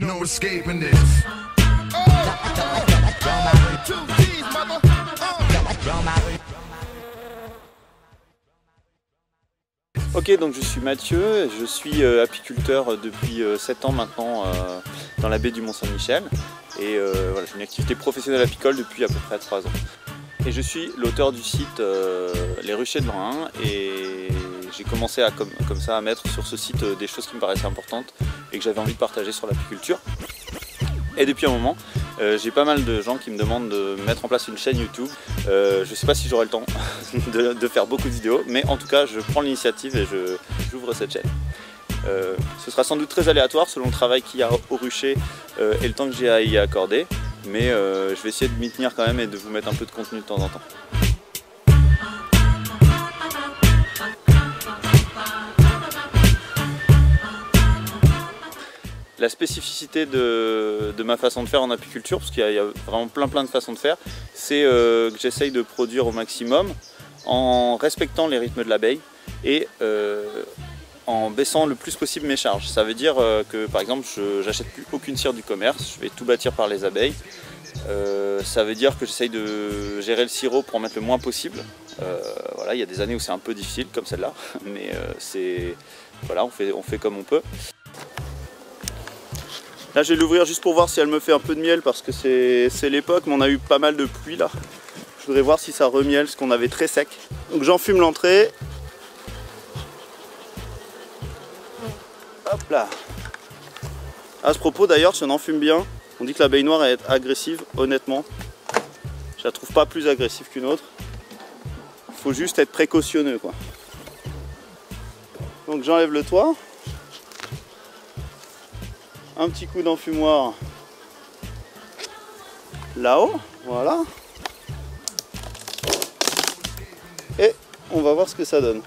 No escaping this. Ok, donc je suis Mathieu, je suis apiculteur depuis 7 ans maintenant dans la baie du Mont-Saint-Michel et voilà, j'ai une activité professionnelle apicole depuis à peu près 3 ans. Et je suis l'auteur du site Les Ruchers de Lorrain et j'ai commencé comme ça à mettre sur ce site des choses qui me paraissaient importantes et que j'avais envie de partager sur l'apiculture. Et depuis un moment, j'ai pas mal de gens qui me demandent de mettre en place une chaîne YouTube. Je sais pas si j'aurai le temps de faire beaucoup de vidéos, mais en tout cas je prends l'initiative et j'ouvre cette chaîne. Ce sera sans doute très aléatoire selon le travail qu'il y a au rucher et le temps que j'ai à y accorder, mais je vais essayer de m'y tenir quand même et de vous mettre un peu de contenu de temps en temps. La spécificité de ma façon de faire en apiculture, parce qu'il y a vraiment plein de façons de faire, c'est que j'essaye de produire au maximum en respectant les rythmes de l'abeille et en baissant le plus possible mes charges. Ça veut dire que par exemple je n'achète plus aucune cire du commerce, je vais tout bâtir par les abeilles. Ça veut dire que j'essaye de gérer le sirop pour en mettre le moins possible. Voilà, il y a des années où c'est un peu difficile comme celle-là, mais voilà, on fait comme on peut. Là je vais l'ouvrir juste pour voir si elle me fait un peu de miel parce que c'est l'époque, mais on a eu pas mal de pluie là. Je voudrais voir si ça remiel, parce qu'on avait très sec. Donc j'enfume l'entrée. Hop là. À ce propos d'ailleurs, si on enfume bien, on dit que l'abeille noire est agressive, honnêtement. Je la trouve pas plus agressive qu'une autre. Il faut juste être précautionneux quoi. Donc j'enlève le toit. Un petit coup d'enfumoir là-haut, voilà. Et on va voir ce que ça donne.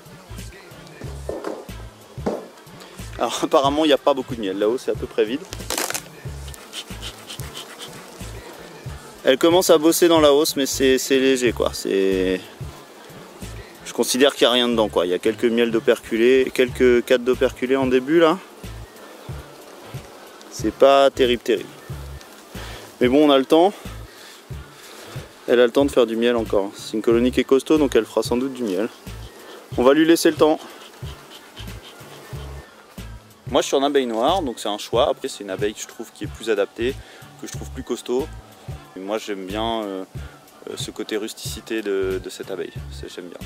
Alors apparemment il n'y a pas beaucoup de miel là-haut, c'est à peu près vide. Elle commence à bosser dans la hausse, mais c'est léger quoi. Je considère qu'il n'y a rien dedans quoi. Il y a quelques miels d'operculés, quelques cates d'operculés en début là. C'est pas terrible. Mais bon, on a le temps. Elle a le temps de faire du miel encore. C'est une colonie qui est costaud, donc elle fera sans doute du miel. On va lui laisser le temps. Moi je suis en abeille noire, donc c'est un choix. Après c'est une abeille que je trouve qui est plus adaptée, que je trouve plus costaud. Et moi j'aime bien ce côté rusticité de cette abeille. J'aime bien.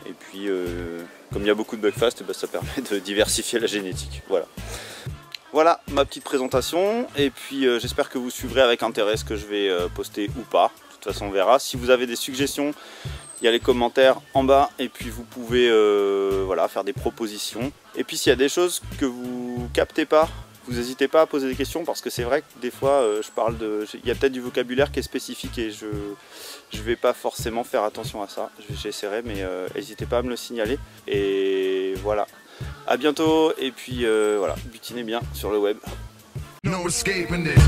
Et puis comme il y a beaucoup de bugfast, ça permet de diversifier la génétique. Voilà ma petite présentation, et puis j'espère que vous suivrez avec intérêt ce que je vais poster ou pas. De toute façon on verra. Si vous avez des suggestions, il y a les commentaires en bas, et puis vous pouvez voilà, faire des propositions. Et puis s'il y a des choses que vous captez pas, vous n'hésitez pas à poser des questions, parce que c'est vrai que des fois il y a peut-être du vocabulaire qui est spécifique et je vais pas forcément faire attention à ça. J'essaierai, mais n'hésitez pas à me le signaler. Et voilà. A bientôt, et puis voilà, butinez bien sur le web. No escaping this.